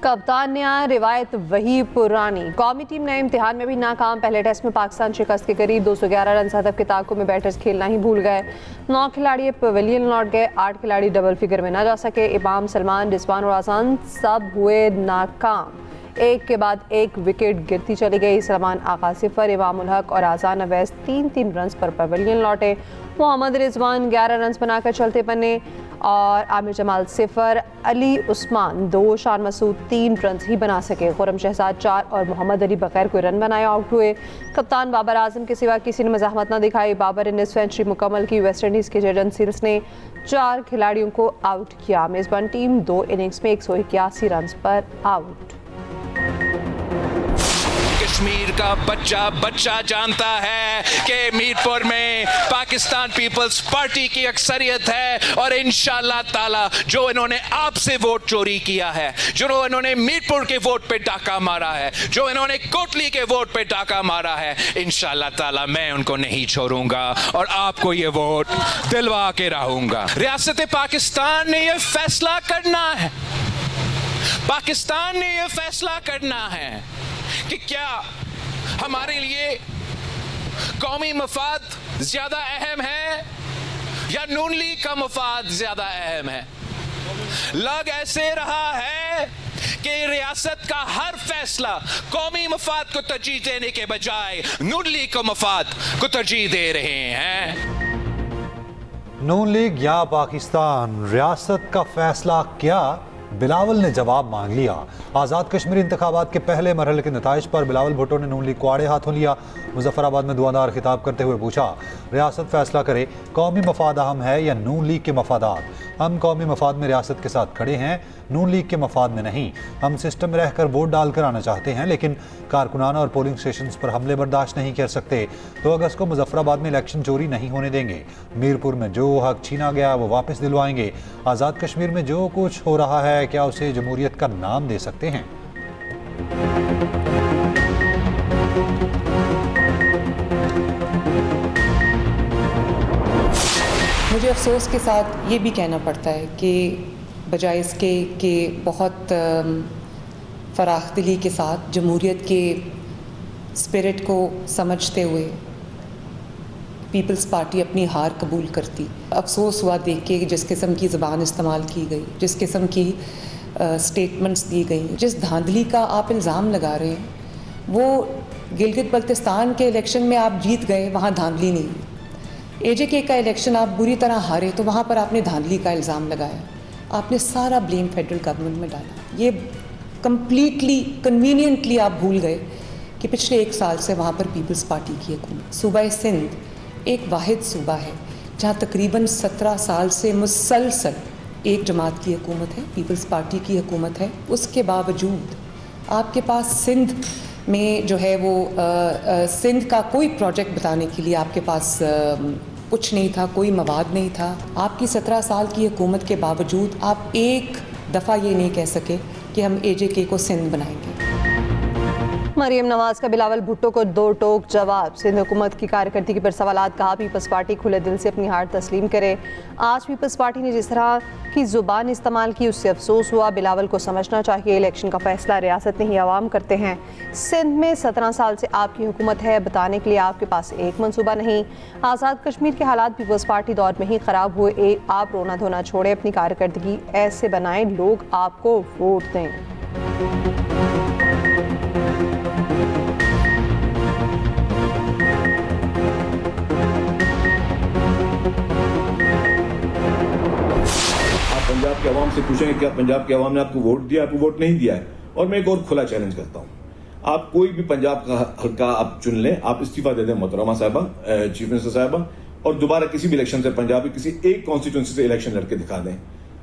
कप्तान ने रिवायत वही पुरानी। कौमी टीम नए इम्तिहान में भी नाकाम। पहले टेस्ट में पाकिस्तान शिकस्त के करीब 211 रन हदफ के ताक़ुब में बैटर्स खेलना ही भूल गए। 9 खिलाड़ी पवेलियन लौट गए। 8 खिलाड़ी डबल फिगर में न जा सके। इमाम, सलमान, रिजवान और आसान सब हुए नाकाम। एक के बाद एक विकेट गिरती चली गई। सलमान आगा 0, इमाम उल हक और आसान अवैस 3-3 रन पर पवेलियन लौटे। मोहम्मद रिजवान 11 रन बनाकर चलते बने और आमिर जमाल 0, अली उस्मान 2, शान मसूद 3 रन ही बना सके। खुरम शहजाद 4 और मोहम्मद अली बगैर कोई रन बनाए आउट हुए। कप्तान बाबर आजम के सिवा किसी ने मज़ाहमत न दिखाई। बाबर ने सेंचुरी मुकम्मल की। वेस्ट इंडीज़ के जैडन सील्स ने 4 खिलाड़ियों को आउट किया। मेज़बान टीम 2 इनिंग्स में 181 रन पर आउट। कश्मीर का बच्चा जानता है कि मीरपुर में पाकिस्तान पीपल्स पार्टी की अक्सरियत है और इंशाल्लाह ताला जो इन्होंने आपसे वोट चोरी किया है, जो इन्होंने मीरपुर के वोट पे डाका मारा है, जो इन्होंने कोटली के वोट पे डाका मारा है, इंशाल्लाह ताला मैं उनको नहीं छोड़ूंगा और आपको ये वोट दिलवा के रहूंगा। रियासत पाकिस्तान ने ये फैसला करना है, पाकिस्तान ने ये फैसला करना है कि क्या हमारे लिए कौमी मफाद ज्यादा अहम है या नून लीग का मफाद ज्यादा अहम है। लग ऐसे रहा है कि रियासत का हर फैसला कौमी मफाद को तरजीह देने के बजाय नून लीग को मफाद को तरजीह दे रहे हैं। नून लीग या पाकिस्तान, रियासत का फैसला क्या? बिलावल ने जवाब मांग लिया। आज़ाद कश्मीर इंतखाबात के पहले मरहले के नताइज पर बिलावल भुट्टो ने नून लीग को आड़े हाथों लिया। मुजफ्फराबाद में दुआदार खिताब करते हुए पूछा, रियासत फैसला करे कौमी मफाद अहम है या नून लीग के मफादात। हम कौमी मफाद में रियासत के साथ खड़े हैं, नून लीग के मफाद में नहीं। हम सिस्टम में रहकर वोट डाल कर आना चाहते हैं, लेकिन कारकुनाना और पोलिंग स्टेशन पर हमले बर्दाश्त नहीं कर सकते। 2 अगस्त को मुजफ्फराबाद में इलेक्शन चोरी नहीं होने देंगे। मीरपुर में जो हक छीना गया वो वापस दिलवाएंगे। आज़ाद कश्मीर में जो कुछ हो रहा है, क्या उसे जमहूरियत का नाम दे सकते हैं? मुझे अफसोस के साथ ये भी कहना पड़ता है कि बजाय इसके कि बहुत फराखदिली के साथ जमहूरियत के स्पिरिट को समझते हुए पीपल्स पार्टी अपनी हार कबूल करती। अफसोस हुआ देख के जिस किस्म की ज़बान इस्तेमाल की गई, जिस किस्म की स्टेटमेंट्स दी गई, जिस धांधली का आप इल्ज़ाम लगा रहे हैं, वो गिलगित बल्तिस्तान के इलेक्शन में आप जीत गए, वहाँ धांधली नहीं। एजेके का इलेक्शन आप बुरी तरह हारे तो वहाँ पर आपने धांधली का इल्ज़ाम लगाया। आपने सारा ब्लेम फेडरल गवर्नमेंट में डाला। ये कम्प्लीटली कन्वीनियंटली आप भूल गए कि पिछले 1 साल से वहाँ पर पीपल्स पार्टी की हुकूमत। सूबा सिंध एक वाहिद सूबा है जहाँ तकरीबन 17 साल से मुसलसल एक जमात की हुकूमत है, पीपल्स पार्टी की हुकूमत है। उसके बावजूद आपके पास सिंध में जो है वो सिंध का कोई प्रोजेक्ट बताने के लिए आपके पास कुछ नहीं था, कोई मवाद नहीं था। आपकी 17 साल की हुकूमत के बावजूद आप एक दफ़ा ये नहीं कह सके कि हम एजेके को सिंध बनाएंगे। मरियम नवाज का बिलावल भुट्टो को 2 टोक जवाब। सिंध हुकूमत की कारकर्दगी पर सवालात। कहा पीपल्स पार्टी खुले दिल से अपनी हार तस्लीम करे। आज पीपल्स पार्टी ने जिस तरह की जुबान इस्तेमाल की उससे अफसोस हुआ। बिलावल को समझना चाहिए इलेक्शन का फैसला रियासत नहीं आवाम करते हैं। सिंध में 17 साल से आपकी हुकूमत है, बताने के लिए आपके पास एक मनसूबा नहीं। आज़ाद कश्मीर के हालात पीपल्स पार्टी दौर में ही ख़राब हुए। आप रोना धोना छोड़े, अपनी कारकर्दगी ऐसे बनाएं लोग आपको वोट दें। पंजाब के अवाम से पूछेंगे क्या पंजाब के अवाम ने आपको वोट दिया? आपको वोट नहीं दिया है। और मैं एक और खुला चैलेंज करता हूं, आप कोई भी पंजाब का हल्का आप चुन लें, आप इस्तीफा दे दें मोहतरमा साहिबा, चीफ मिनिस्टर साहिबा, और दोबारा किसी भी इलेक्शन से पंजाब की किसी एक कॉन्स्टिट्यूंसी से इलेक्शन लड़के दिखा दें।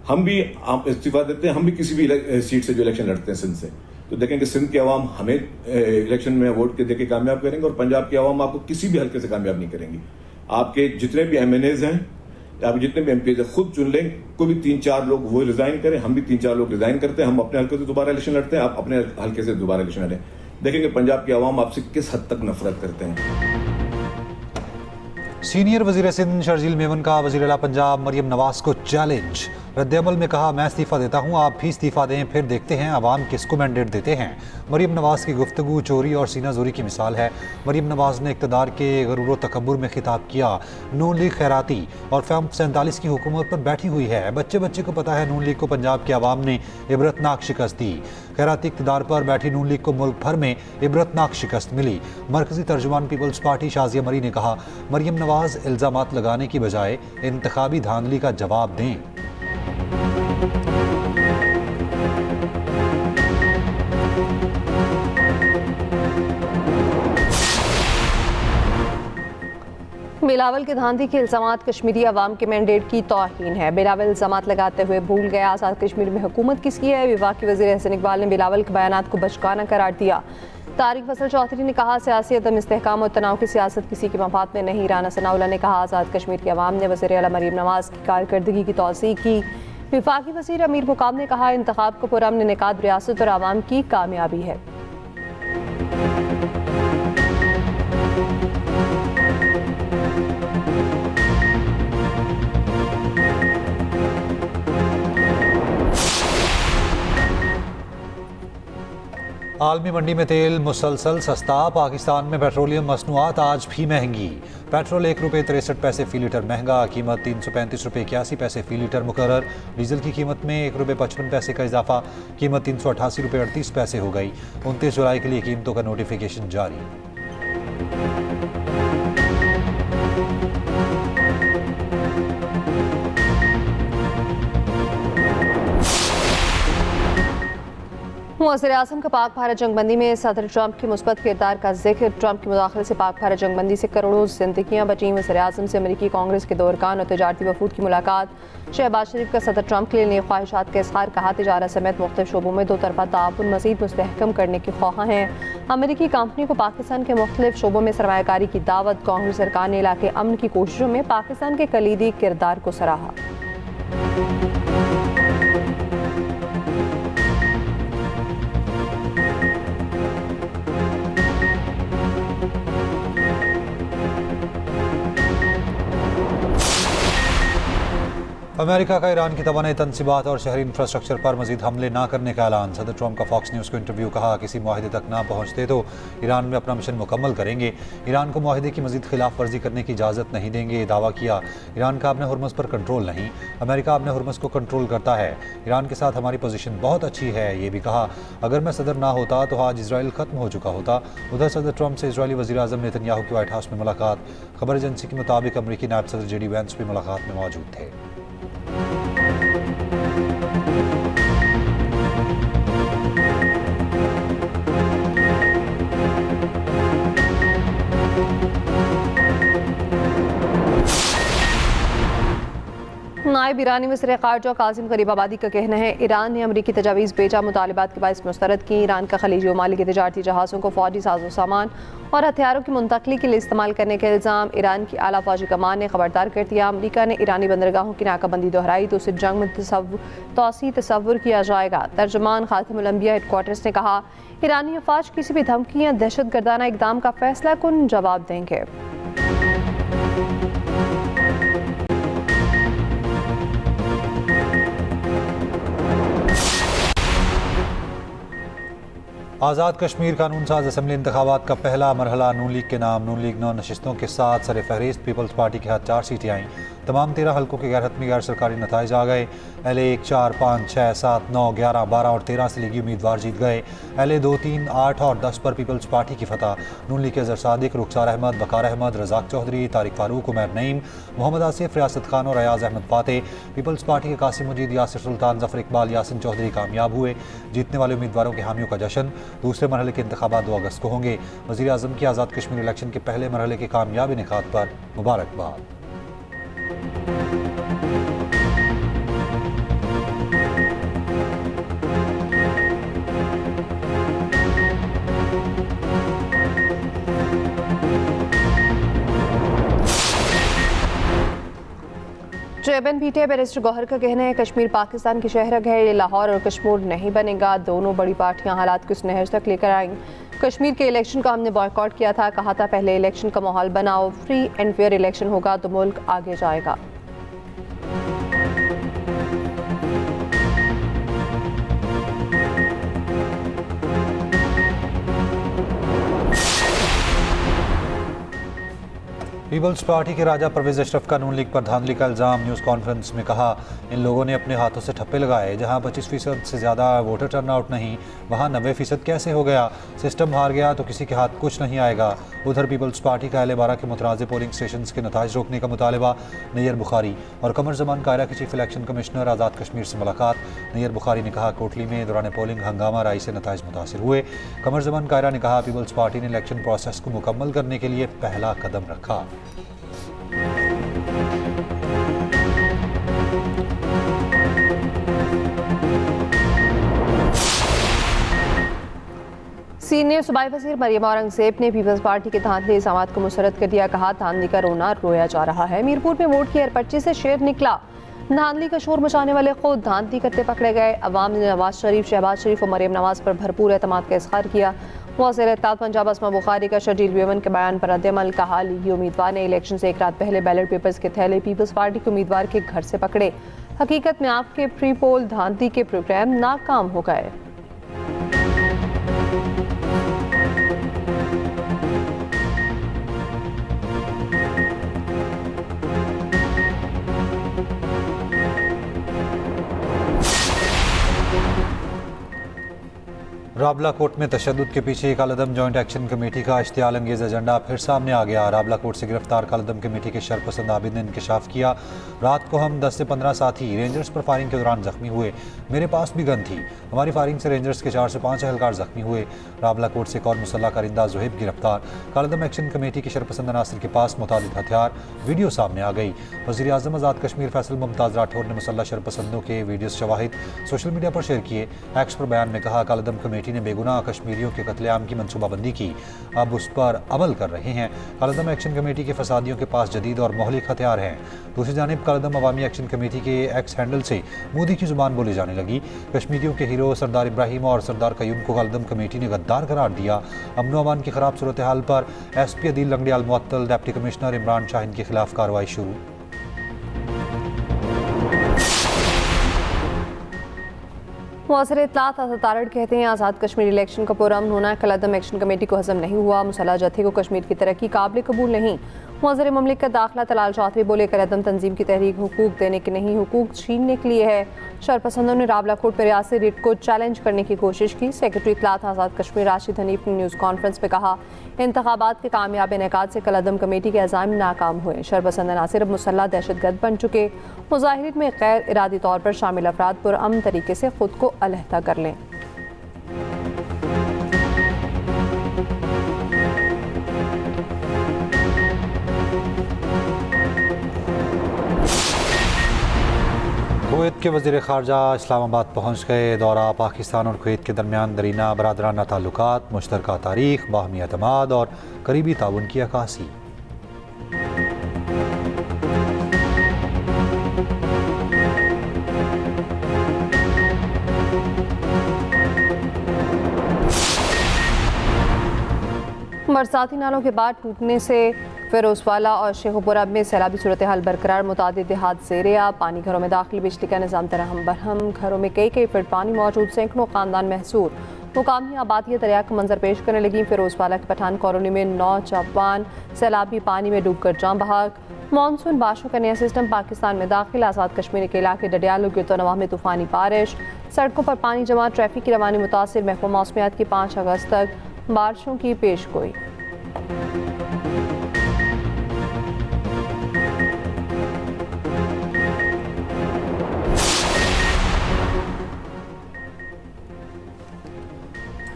हम भी आप इस्तीफा देते हैं, हम भी किसी भी सीट से जो इलेक्शन लड़ते हैं सिंध से, तो देखेंगे सिंध के अवाम हमें इलेक्शन में वोट के देके कामयाब करेंगे और पंजाब के अवाम आपको किसी भी हल्के से कामयाब नहीं करेंगी। आपके जितने भी MNAs हैं, आप जितने भी MPs खुद चुन लें, कोई भी 3-4 लोग वो रिजाइन करें, हम भी 3-4 लोग रिजाइन करते हैं, हम अपने हल्के से दोबारा इलेक्शन लड़ते हैं, आप अपने हल्के से दोबारा इलेक्शन लड़ें। देखेंगे पंजाब के अवाम आपसे किस हद तक नफरत करते हैं। सीनियर वजीर सिंध शर्जील मेमन का वजीर आला पंजाब मरियम नवाज को चैलेंज। रद्द-ए-अमल में कहा, मैं इस्तीफ़ा देता हूँ, आप भी इस्तीफ़ा दें, फिर देखते हैं अवाम किसको मैंडेट देते हैं। मरियम नवाज की गुफ्तगू चोरी और सीना जोरी की मिसाल है। मरियम नवाज ने इक़्तिदार के गरूर व तकब्बुर में खिताब किया। नून लीग खैराती और फैम 47 की हुकूमत पर बैठी हुई है। बच्चे बच्चे को पता है नून लीग को पंजाब की आवाम ने इबरतनाक शिकस्त दी। खैराती इक़्तिदार पर बैठी नून लीग को मुल्क भर में इबरतनाक शिकस्त मिली। मरकजी तर्जुमान पीपल्स पार्टी शाजिया मरी ने कहा, मरियम नवाज इल्ज़ामात लगाने की बजाय इंतखाबी धांधली का जवाब दें। बिलावल के धांधली के इल्ज़ामात कश्मीरी अवाम के मैंडेट की तौहीन है। बिलावल इल्ज़ामात लगाते हुए भूल गया आज़ाद कश्मीर में हुकूमत किसकी है। वफाकी वज़ीर एहसन इकबाल ने बिलावल के बयानात को बचकाना करार दिया। तारिक फसल चौधरी ने कहा, सियासी अदम इस्तेहकाम और तनाव की सियासत किसी के मफाद में नहीं। राना सनाउल्लाह ने कहा, आज़ाद कश्मीर की अवाम ने वज़ीर आला मरियम नवाज की कारकर्दगी की तौसीक़ की। वफाकी वज़ीर अमीर मुकाम ने कहा, इंतखाब को पुरअमन इनेकाद रियासत और आवाम की कामयाबी है। आलमी मंडी में तेल मुसलसल सस्ता। पाकिस्तान में पेट्रोलियम मसनूआत आज भी महंगी। पेट्रोल 1 रुपये 63 पैसे फ़ी लीटर महंगा। कीमत 335 रुपये 81 पैसे फ़ी लीटर मुकर्रर। डीजल की कीमत में 1 रुपये 55 पैसे का इजाफा। कीमत 388 रुपये 38 पैसे हो गई। 29 जुलाई के लिए कीमतों का नोटिफिकेशन जारी। वज़ीर आज़म का पाक भारत जंगबंदी में सदर ट्रंप के मुस्बत किरदार का जिक्र। ट्रंप की मुदाखलत से पाक भारत जंगबंदी से करोड़ों जिंदगियां बची। वज़ीर आज़म से अमरीकी कांग्रेस के दो अरकान और तजारती वफूद की मुलाकात। शहबाज शरीफ का सदर ट्रंप के लिए नेक ख्वाहिशात का इज़हार। कहा, तिजारत समेत मुख्तलिफ शोबों में दो तरफा ताउन मज़ीद मुस्तहकम करने के ख्वाह हैं। अमरीकी कंपनी को पाकिस्तान के मुख्तलिफ शोबों में सरमायाकारी की दावत। कांग्रेस सरकार ने इलाके अमन की कोशिशों में पाकिस्तान के कलीदी किरदार को सराहा। अमेरिका का ईरान की तवानाई तनसीबात और शहरी इंफ्रास्ट्रक्चर पर मजीद हमले ना करने का ऐलान। सदर ट्रंप का फॉक्स न्यूज़ को इंटरव्यू। कहा, किसी मुआहदे तक ना पहुँचते तो ईरान में अपना मिशन मुकम्मल करेंगे। ईरान को मुआहदे की मजीद खिलाफ वर्जी करने की इजाज़त नहीं देंगे। दावा किया, ईरान का अपने हुर्मुज़ पर कंट्रोल नहीं, अमेरिका अपने हुर्मुज़ को कंट्रोल करता है। ईरान के साथ हमारी पोजीशन बहुत अच्छी है। ये भी कहा, अगर मैं सदर ना होता तो आज इसराइल ख़त्म हो चुका होता। उधर सदर ट्रंप से इजरायली वज़ीर आज़म नेतन्याहू की व्हाइट हाउस में मुलाकात। खबर एजेंसी के मुताबिक अमरीकी नायब सदर JD वैंस भी मुलाकात में मौजूद थे। नायब ईरानी वज़ीर ख़ारजा कासिम गरीबाबादी का कहना है, ईरान ने अमरीकी तजावीज़ भेजा, मुतालिबात के बायस मुस्तरद की। ईरान का खलीजी ममालिक के तजारती जहाज़ों को फ़ौजी साजो सामान और हथियारों की मुंतकली के लिए इस्तेमाल करने का इल्ज़ाम। ईरान की आला फ़ौजी कमान ने खबरदार कर दिया, अमरीका ने ईरानी बंदरगाहों की नाकाबंदी दोहराई तो उसे जंग में तौसी तस्वुर किया जाएगा। तर्जुमान खातिमुल अंबिया हेडक्वार्टर्स ने कहा, ईरानी अफवाज किसी भी धमकी या दहशत गर्दाना इकदाम का फैसला कुन जवाब देंगे। आज़ाद कश्मीर कानून साज असम्बली इंतखाबात का पहला मरहला नून लीग के नाम। नून लीग 9 नशिस्तों के साथ सर फहरिस्त। पीपल्स पार्टी के हाथ 4 सीटें आईं। तमाम 13 हल्कों के गैर हतमी गैर सरकारी नताइज आ गए। LA 1, 4, 5, 6, 7, 9, 11, 12 और 13 से लीगी उम्मीदवार जीत गए। LA 2, 3, 8 और 10 पर पीपल्स पार्टी की फतह। नून लीग के अजहर सादिक, रुखसार अहमद, वकार अहमद, रज़ाक चौधरी, तारिक फारूक, उमर नईम, मोहम्मद आसिफ, रियासत खान और अयाज अहमद फाते। पीपल्स पार्टी के कासिम मजीद, यासिर सुल्तान, जफर इकबाल, यासिन चौधरी कामयाब हुए। जीतने वाले उम्मीदवारों के हामियों का जश्न। दूसरे मरहले के इंतखाबात 2 अगस्त को होंगे। वज़ीर आज़म की आज़ाद कश्मीर इलेक्शन के पहले मरहले के कामयाब इनेकाद पर मुबारकबाद। शोएबन पीटे बैरिस्टर गौहर का कहना है कश्मीर पाकिस्तान की शहरग है, ये लाहौर और कश्मीर नहीं बनेगा। दोनों बड़ी पार्टियां हालात को इस नहज तक लेकर आएंगी। कश्मीर के इलेक्शन का हमने बॉयकॉट किया था, कहा था पहले इलेक्शन का माहौल बनाओ, फ्री एंड फेयर इलेक्शन होगा तो मुल्क आगे जाएगा। पीपल्स पार्टी के राजा परवेज अशरफ का नून लीग पर धांधली का इल्ज़ाम। न्यूज़ कॉन्फ्रेंस में कहा इन लोगों ने अपने हाथों से ठप्पे लगाए। जहां 25% से ज़्यादा वोटर टर्नआउट नहीं, वहां 90% कैसे हो गया? सिस्टम हार गया तो किसी के हाथ कुछ नहीं आएगा। उधर पीपल्स पार्टी का अहले 12 के मुतराज़े पोलिंग स्टेशन के नताइज रोकने का मुतालबा। नैयर बुखारी और कमर जमान कायरा के chief election commissioner Azad Kashmir से मुलाकात। नैयर बुखारी ने कहा कोटली में दौरान पोलिंग हंगामा राई से नताइज मुतासिर हुए। कमर जमान कायरा ने कहा पीपल्स पार्टी ने इलेक्शन प्रोसेस को मुकम्मल करने के लिए पहला कदम रखा। सीनियर सूबाई वज़ीर मरियम औरंगज़ेब ने पीपल्स पार्टी के धांधली इल्ज़ामात को मुस्तरद कर दिया। कहा धांधली का रोना रोया जा रहा है। मीरपुर में वोट की हरपर्ची से शेर निकला। धांधली का शोर मचाने वाले खुद धांधली करते पकड़े गए। अवाम ने नवाज शरीफ, शहबाज शरीफ और मरियम नवाज पर भरपूर एतमाद का इज़हार किया। वज़ीर इत्तेहाद पंजाब अस्मा बुखारी का शजील बेमन के बयान पर रद्द-ए-अमल। कहा लीगी उम्मीदवार ने इलेक्शन से एक रात पहले बैलेट पेपर्स के थैले पीपल्स पार्टी के उम्मीदवार के घर से पकड़े। हकीकत में आपके प्री पोल धांधली के प्रोग्राम नाकाम हो गए। राबला कोर्ट में तशद्दुद के पीछे कालदम जॉइंट एक्शन कमेटी का इश्तियाल अंगेज एजेंडा फिर सामने आ गया। राबला कोर्ट से गिरफ्तार कालदम कमेटी के शरपसंद आबिद ने इंकशाफ किया। रात को हम 10 से 15 साथी रेंजर्स पर फायरिंग के दौरान जख्मी हुए। मेरे पास भी गन थी। हमारी फायरिंग से रेंजर्स के 4 से 5 एहलकार जख्मी हुए। राबला कोर्ट से एक और मुसल्ला कारिंदा ज़ुहैब गिरफ्तार। कालदम एक्शन कमेटी के शरपसंद अनासर के पास मुतादिद हथियार, वीडियो सामने आ गई। वज़ीर आज़म आज़ाद कश्मीर फैसल मुमताज़ राठौर ने मुसल्ला शरपसंदों के वीडियो शवाहिद सोशल मीडिया पर शेयर किए। एक्स पर बयान में कहा कालदम कमेटी ने बेगुनाह कश्मीरियों के कत्लेआम की मनसूबाबंदी की, अब उस पर अमल कर रहे हैं। कालदम एक्शन कमेटी के फसादियों के पास जदीद और मोहलिक हथियार हैं। दूसरी जानिब कालदम अवामी एक्शन कमेटी के एक्स हैंडल से मोदी की जुबान बोली जाने लगी। कश्मीरियों के हीरो सरदार इब्राहिम और सरदार कयूम को कालदम कमेटी ने गद्दार करार दिया। अमन अमान की खराब सूरत हाल पर SP अदील लंगड़ियाल मुअत्तल, डिप्टी कमिश्नर इमरान शाहीन के खिलाफ कार्रवाई शुरू। वज़ीर इत्तलात आज़ाद तारड़ कहते हैं आज़ाद कश्मीर इलेक्शन का पुरअमन होना कालदम एक्शन कमेटी को हज़म नहीं हुआ। मुसल्लह जत्थे को कश्मीर की तरक्की काबिल कबूल नहीं। वज़ीर ममलिकत दाखिला तलाल चौधरी बोले कालदम तंजीम की तहरीक हुकूक देने के नहीं, हुकूक छीनने के लिए है। शरपसंदों ने राबला कोर्ट पर रियासती रिट को चैलेंज करने की कोशिश की। सेक्रेटरी इत्तलात आज़ाद कश्मीर राशिद हनीफ ने न्यूज़ कॉन्फ्रेंस में कहा इंतखाबात के कामयाब इनेकाद से कालदम कमेटी के अज़ाइम नाकाम हुए। शरपसंद अनासिर अब मुसल्लह दहशतगर्द बन चुके। मुजाहिरीन में गैर इरादी तौर पर शामिल अफराद पुरअमन तरीके से खुद को अलहदा कर लें। कुवैत के वज़ीर ख़ारजा इस्लामाबाद पहुँच गए। दौरा पाकिस्तान और कुवैत के दरमियान दरीना बरादराना ताल्लुकात, मुश्तरका तारीख़, बाहमी एतमाद और करीबी ताउन की अक्कासी। बरसाती नालों के बाद टूटने से फिरोजवाला और शेखुपुरा में सैलाबी सूरत हाल बरकरार। मुतादिद देहात ज़ेर-ए-आब, पानी घरों में दाखिल, बिजली का निज़ाम दरहम बरहम, घरों में कई फीट पानी मौजूद, सैकड़ों ख़ानदान महसूर। मुकामी आबादी दरिया का मंजर पेश करने लगी। फिरोजवाला की पठान कॉलोनी में 9 जवान सैलाबी पानी में डूबकर जाँ बहक। मानसून बारिशों का नया सिस्टम पाकिस्तान में दाखिल। आज़ाद कश्मीर के इलाके डडियाल गिरतोनवा में तूफ़ानी बारिश, सड़कों पर पानी जमा, ट्रैफिक की रवानी मुतासिर। महकमा मौसमियात की 5 अगस्त तक बारिशों की पेशगोई।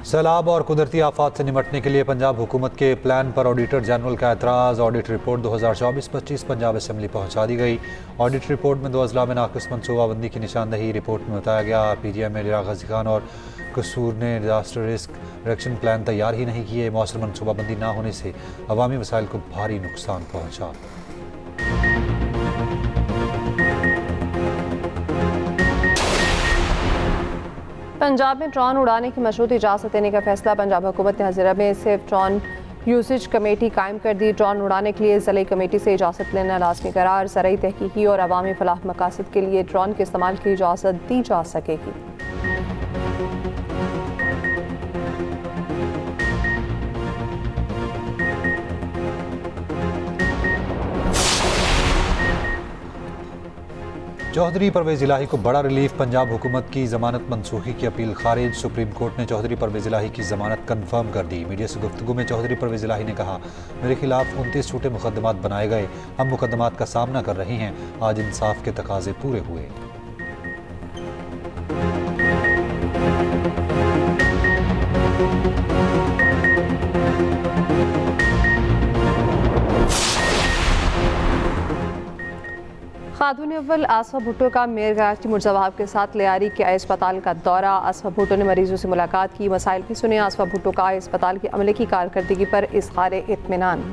सैलाब और कुदरती आफात से निपटने के लिए पंजाब हुकूमत के प्लान पर ऑडिटर जनरल का एतराज़। ऑडिट रिपोर्ट 2024-25 पंजाब असम्बली पहुँचा दी गई। ऑडिट रिपोर्ट में 2 अजला में नाक़िस मनसूबाबंदी की निशानदही रिपोर्ट में बताया गया। PGM में गजी खान और कसूर ने डिजास्टर रिस्क रिडक्शन प्लान तैयार ही नहीं किए। मौसर मनसूबाबंदी ना होने से अवामी वसाइल को भारी नुकसान पहुँचा। पंजाब में ड्रोन उड़ाने की मशरूत इजाज़त देने का फैसला। पंजाब हुकूमत ने हज़ीरा में सिर्फ ड्रोन यूसेज कमेटी कायम कर दी। ड्रोन उड़ाने के लिए ज़िले कमेटी से इजाज़त लेना लाजमी करार। ज़रई तहकीकी और अवामी फलाह मकासद के लिए ड्रोन के इस्तेमाल की इजाज़त दी जा सकेगी। चौधरी परवेज़ इलाही को बड़ा रिलीफ। पंजाब हुकूमत की जमानत मनसूखी की अपील खारिज। सुप्रीम कोर्ट ने चौधरी परवेज़ इलाही की जमानत कन्फर्म कर दी। मीडिया से गुफ्तगू में चौधरी परवेज़ इलाही ने कहा, मेरे खिलाफ 29 झूठे मुकदमात बनाए गए, हम मुकदमात का सामना कर रहे हैं। आज इंसाफ के तकाजे पूरे हुए। खातून अव्वल आसफा भुट्टो का मेयर कराची मुर्जाबाब के साथ लियारी के अस्पताल का दौरा। आसफा भुट्टो ने मरीजों से मुलाकात की, मसाइल भी सुने। आसफा भुट्टो का अस्पताल के अमले की कारकर्दगी पर इज़हार इत्मीनान।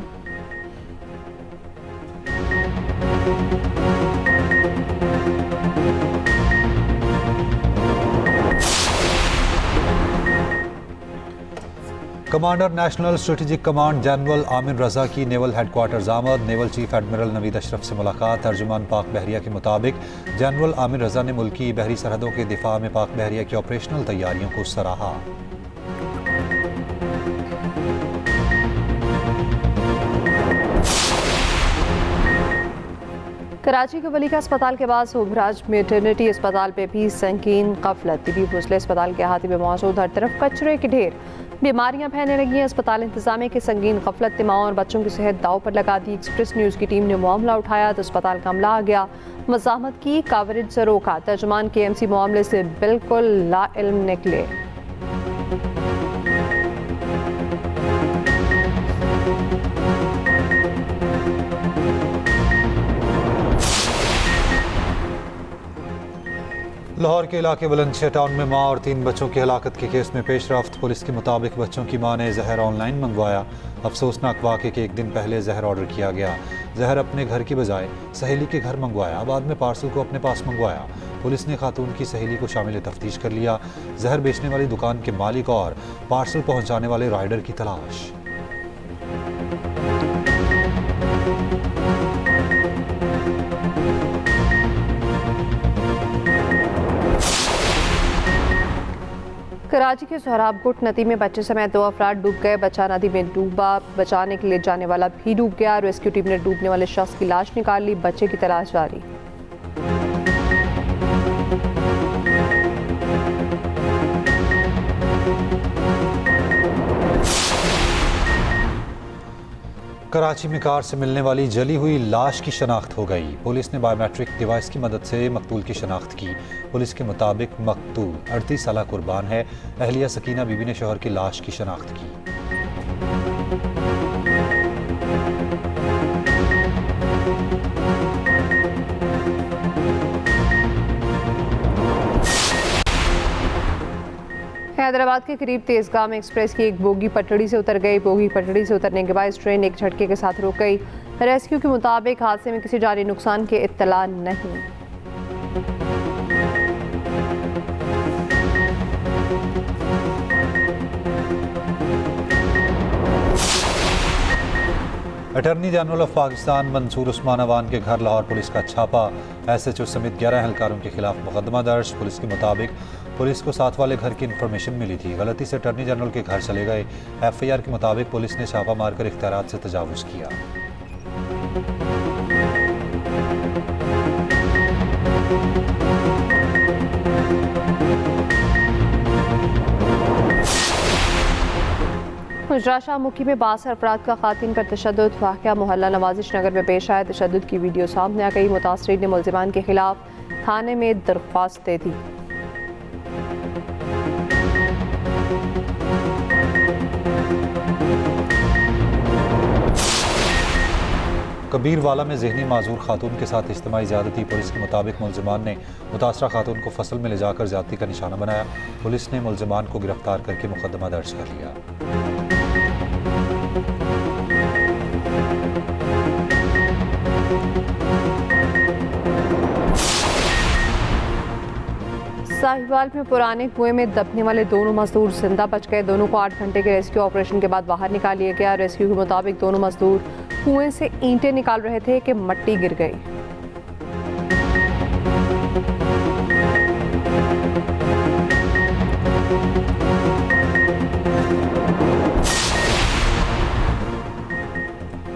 Commander national strategic command general Amir Raza की नेवल हेडक्वार्टर्स आमद। Naval chief admiral Naveed Ashraf से मुलाकात। तर्जुमान पाक बहरिया के मुताबिक जनरल आमिर रजा ने मुल्की बहरी सरहदों के दिफा में पाक बहरिया की ऑपरेशनल तैयारियों को सराहा। कराची के वली का अस्पताल के बाद सोभराज मेटर्निटी अस्पताल पे भी संगीन गफलत। तिबी फजले अस्पताल के अहाते में मौजूद हर तरफ कचरे के ढेर, बीमारियां फैलने लगी हैं। अस्पताल इंतजामिया की संगीन गफलत ने माँ और बच्चों की सेहत दाव पर लगा दी। एक्सप्रेस न्यूज़ की टीम ने मामला उठाया तो अस्पताल का अमला आ गया, मज़ाहमत की, कवरेज से रोका। तर्जुमान KMC मामले से बिल्कुल लाइल्म निकले। लाहौर के इलाके बुलंदशहर टाउन में मां और 3 बच्चों की हलाकत के केस में पेशरफ्त। पुलिस के मुताबिक बच्चों की मां ने जहर ऑनलाइन मंगवाया। अफसोसनाक वाक़े के एक दिन पहले जहर ऑर्डर किया गया। जहर अपने घर की बजाय सहेली के घर मंगवाया, बाद में पार्सल को अपने पास मंगवाया। पुलिस ने खातून की सहेली को शामिल तफ्तीश कर लिया। जहर बेचने वाली दुकान के मालिक और पार्सल पहुँचाने वाले राइडर की तलाश। कराची के सोहराबकोट नदी में बच्चे समेत 2 अफराद डूब गए। बच्चा नदी में डूबा, बचाने के लिए जाने वाला भी डूब गया। रेस्क्यू टीम ने डूबने वाले शख्स की लाश निकाल ली, बच्चे की तलाश जारी। कराची में कार से मिलने वाली जली हुई लाश की शनाख्त हो गई। पुलिस ने बायोमेट्रिक डिवाइस की मदद से मकतूल की शनाख्त की। पुलिस के मुताबिक मकतूल 38 साल कुर्बान है। अहलिया सकीना बीबी ने शौहर की लाश की शनाख्त की। हैदराबाद के करीब तेजगाम एक्सप्रेस की एक बोगी पटड़ी से उतर गई। बोगी पटड़ी से उतरने के बाद ट्रेन एक झटके के साथ रुक गई। रेस्क्यू के मुताबिक हादसे में किसी जानी नुकसान के इत्तला नहीं। Attorney general of Pakistan Mansoor Usman Awan के घर लाहौर पुलिस का छापा। SHO समेत 11 एहलकारों के खिलाफ मुकदमा दर्ज। पुलिस के मुताबिक पुलिस को साथ वाले घर की इन्फॉर्मेशन मिली थी, गलती से अटॉर्नी जनरल के घर चले गए। FIR के मुताबिक पुलिस ने छापा मारकर इख्तियारात से तजावुज़ किया। गुजरात शाह मुखी में 62 अफराद का खातिन पर तशद्दुद। वाक़या मोहल्ला नवाजिश नगर में पेश आया। तशद्दुद की वीडियो सामने आ गई। मुतासरीन ने मुल्ज़िमान के खिलाफ थाने में दरख्वास्त दे दी। कबीरवाला में ज़हनी माजूर खातून के साथ इज्तिमाई ज़्यादती। पुलिस के मुताबिक मुल्ज़िमान ने मुतासरा खातून को फसल में ले जाकर ज़्यादती का निशाना बनाया। पुलिस ने मुल्ज़िमान को गिरफ्तार करके मुकदमा दर्ज कर लिया। साहिवाल में पुराने कुएं में दबने वाले दोनों मजदूर जिंदा बच गए। दोनों को 8 घंटे के रेस्क्यू ऑपरेशन के बाद बाहर निकाल लिया गया। रेस्क्यू के मुताबिक दोनों मजदूर कुएं से ईंटें निकाल रहे थे कि मिट्टी गिर गई।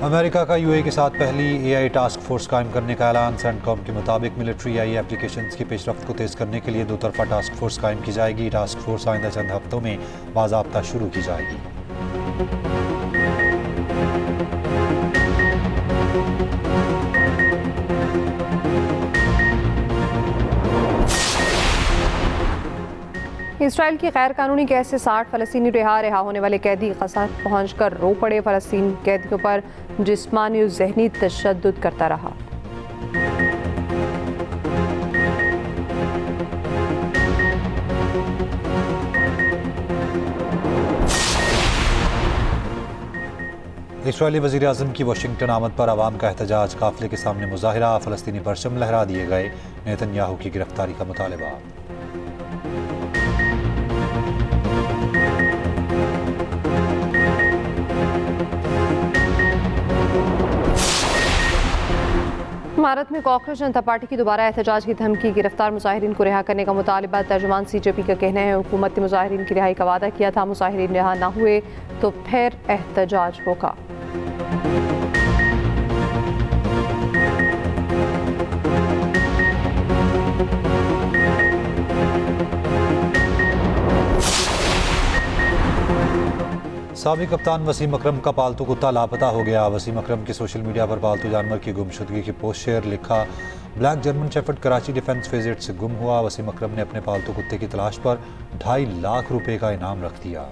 अमेरिका का यूएई के साथ पहली एआई टास्क फोर्स कायम करने का ऐलान। सेंटकॉम के मुताबिक मिलिट्री एआई एप्लीकेशंस की पेशरफ्त को तेज़ करने के लिए 2 तरफा टास्क फोर्स कायम की जाएगी। टास्क फोर्स आइंदा चंद हफ्तों में बाज़ाब्ता शुरू की जाएगी। इसराइल की गैर कानूनी कैद से 60 फ़लस्तीनी रिहा होने वाले कैदी गज़ा पहुंचकर रो पड़े। फ़लस्तीन कैदियों पर जिस्मानी और ज़हनी तशद्दुद करता रहा। इसराइली वज़ीर आज़म की वाशिंगटन आमद पर आवाम का एहतजाज। काफ़िले के सामने मुज़ाहिरा, फ़लस्तीनी परचम लहरा दिए गए। नेतन्याहू की गिरफ्तारी का मुतालबा। भारत में कांग्रेस जनता पार्टी की दोबारा एहतजाज की धमकी। गिरफ्तार मुजाहिरीन को रिहा करने का मुतालबा। तर्जुमान सीजेपी का कहना है हुकूमत ने मुजाहिरीन की रिहाई का वादा किया था। मुजाहिरीन रिहा न हुए तो फिर एहतजाज होगा। साबिक कप्तान वसीम अकरम का पालतू कुत्ता लापता हो गया। वसीम अकरम की सोशल मीडिया पर पालतू जानवर की गुमशुदगी की पोस्ट शेयर। लिखा, black German shepherd Karachi defence phase 8 से गुम हुआ। वसीम अकरम ने अपने पालतू कुत्ते की तलाश पर 2.5 लाख रुपए का इनाम रख दिया।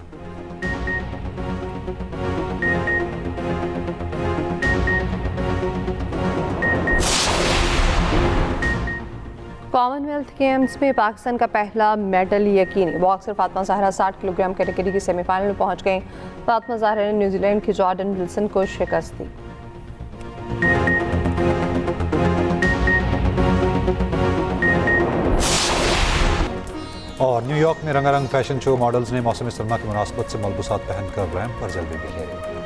कॉमनवेल्थ गेम्स में पाकिस्तान का पहला मेडल यकीनी। Boxer Fatima Zahra 60 kilogram category की सेमीफाइनल में पहुंच गईं। फातिमा ज़हरा ने न्यूजीलैंड की जॉर्डन विल्सन को शिकस्त दी। और न्यूयॉर्क में रंगारंग फैशन शो। मॉडल्स ने मौसम सरमा की मुनासबत से मलबूसात पहनकर रैंप पर जलवे बिखेरे।